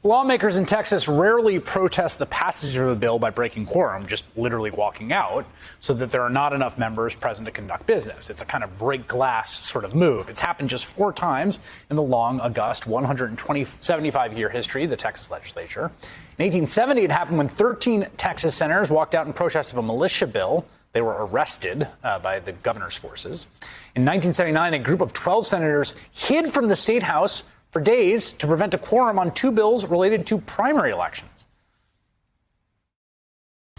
Lawmakers in Texas rarely protest the passage of a bill by breaking quorum, just literally walking out, so that there are not enough members present to conduct business. It's a kind of break glass sort of move. It's happened just 4 times in the long, august 75-year history of the Texas legislature. In 1870, it happened when 13 Texas senators walked out in protest of a militia bill. They were arrested by the governor's forces. In 1979, a group of 12 senators hid from the state house for days to prevent a quorum on 2 bills related to primary elections.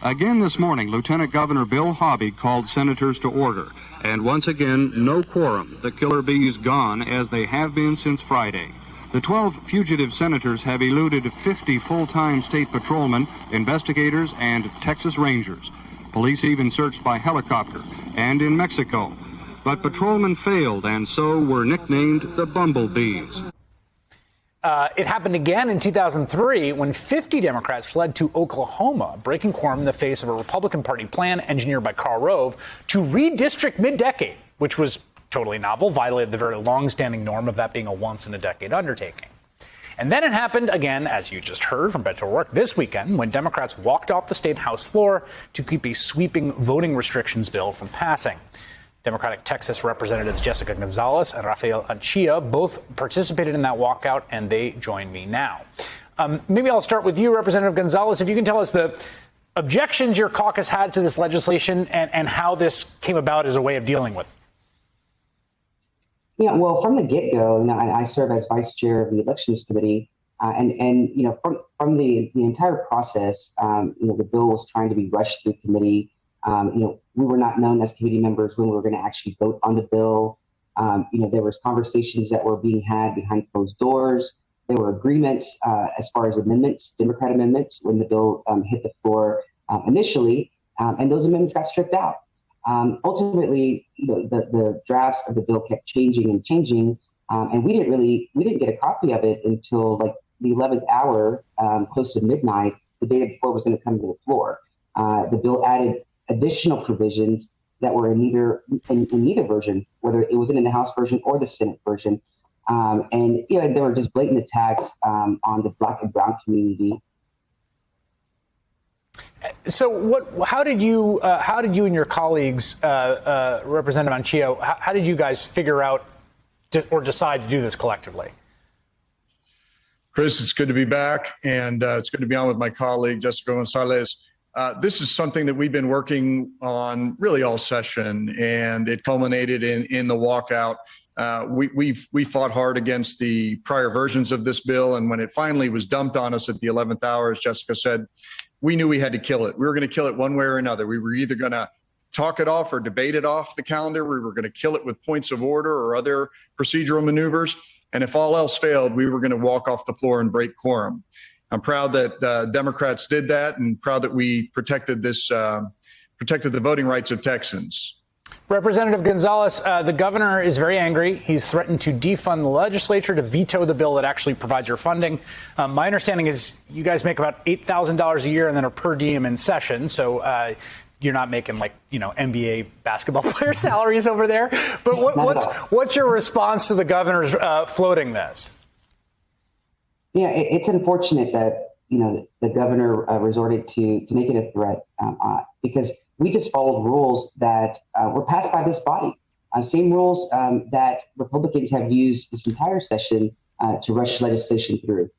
Again this morning, Lieutenant Governor Bill Hobby called senators to order. And once again, no quorum. The killer bees gone, as they have been since Friday. The 12 fugitive senators have eluded 50 full-time state patrolmen, investigators, and Texas Rangers. Police even searched by helicopter and in Mexico. But patrolmen failed, and so were nicknamed the Bumblebees. It happened again in 2003 when 50 Democrats fled to Oklahoma, breaking quorum in the face of a Republican Party plan engineered by Karl Rove to redistrict mid-decade, which was totally novel, violated the very long-standing norm of that being a once-in-a-decade undertaking. And then it happened again, as you just heard from Beto O'Rourke, this weekend when Democrats walked off the state House floor to keep a sweeping voting restrictions bill from passing. Democratic Texas Representatives Jessica Gonzalez and Rafael Anchia both participated in that walkout, and they join me now. Maybe I'll start with you, Representative Gonzalez. If you can tell us the objections your caucus had to this legislation and how this came about as a way of dealing with it. Yeah, well, from the get-go, I serve as vice chair of the Elections Committee, and from the entire process, the bill was trying to be rushed through committee. We were not known as committee members when we were going to actually vote on the bill. There was conversations that were being had behind closed doors. There were agreements as far as amendments, Democrat amendments, when the bill hit the floor initially, and those amendments got stripped out. Ultimately, the drafts of the bill kept changing and changing, and we didn't get a copy of it until like the 11th hour, close to midnight, the day before it was going to come to the floor. The bill added additional provisions that were in neither version, whether it was in the House version or the Senate version, and there were just blatant attacks on the Black and brown community. So, how did you and your colleagues, Representative Anchia, how did you guys figure out or decide to do this collectively? Chris, it's good to be back, and it's good to be on with my colleague Jessica Gonzalez. This is something that we've been working on really all session, and it culminated in the walkout. We fought hard against the prior versions of this bill, and when it finally was dumped on us at the 11th hour, as Jessica said, we knew we had to kill it. We were going to kill it one way or another. We were either going to talk it off or debate it off the calendar. We were going to kill it with points of order or other procedural maneuvers. And if all else failed, we were going to walk off the floor and break quorum. I'm proud that Democrats did that, and proud that we protected the voting rights of Texans. Representative Gonzalez, the governor is very angry. He's threatened to defund the legislature, to veto the bill that actually provides your funding. My understanding is you guys make about $8,000 a year and then are per diem in session. So you're not making NBA basketball player salaries over there. But what's your response to the governor's floating this? Yeah, it's unfortunate that the governor resorted to make it a threat because we just followed rules that were passed by this body. Same rules that Republicans have used this entire session to rush legislation through.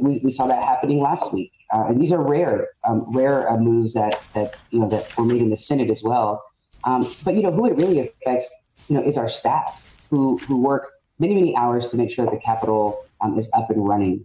We saw that happening last week, and these are rare moves that were made in the Senate as well. But who it really affects, is our staff who work many hours to make sure that the Capitol is up and running.